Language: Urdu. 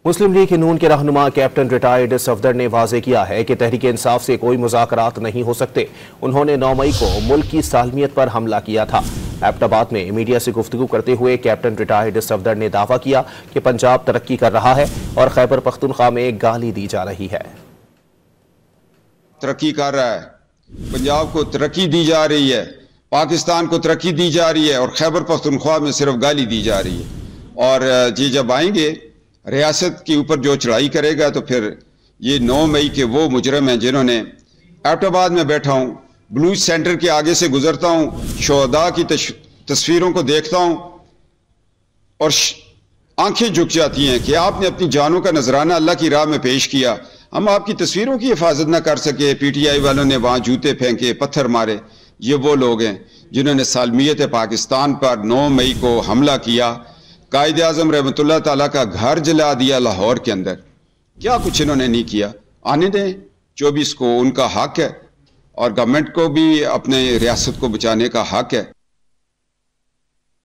مسلم لیگ نون کے رہنما کیپٹن ریٹائرڈ صفدر نے واضح کیا ہے کہ تحریک انصاف سے کوئی مذاکرات نہیں ہو سکتے۔ انہوں نے 9 مئی کو ملک کی سالمیت پر حملہ کیا تھا۔ ایبٹ آباد میں میڈیا سے گفتگو کرتے ہوئے کیپٹن ریٹائرڈ صفدر نے دعویٰ کیا کہ پنجاب ترقی کر رہا ہے اور خیبر پختونخوا میں گالی دی جا رہی ہے۔ ترقی کر رہا ہے، پنجاب کو ترقی دی جا رہی ہے، پاکستان کو ترقی دی جا رہی ہے اور خیبر پختونخوا میں صرف گالی دی جا رہی ہے۔ اور جب آئیں گے ریاست کے اوپر جو چڑھائی کرے گا تو پھر یہ 9 مئی کے وہ مجرم ہیں جنہوں نے ایبٹ آباد میں بیٹھا ہوں، بلوچ سینٹر کے آگے سے گزرتا ہوں، شہداء کی تصویروں کو دیکھتا ہوں اور آنکھیں جھک جاتی ہیں کہ آپ نے اپنی جانوں کا نذرانہ اللہ کی راہ میں پیش کیا، ہم آپ کی تصویروں کی حفاظت نہ کر سکے۔ پی ٹی آئی والوں نے وہاں جوتے پھینکے، پتھر مارے۔ یہ وہ لوگ ہیں جنہوں نے سالمیت پاکستان پر 9 مئی کو حملہ کیا، قائد اعظم رحمۃ اللہ تعالیٰ کا گھر جلا دیا لاہور کے اندر۔ کیا کچھ انہوں نے نہیں کیا؟ آنے دیں 24 کو، ان کا حق ہے اور گورنمنٹ کو بھی اپنے ریاست کو بچانے کا حق ہے۔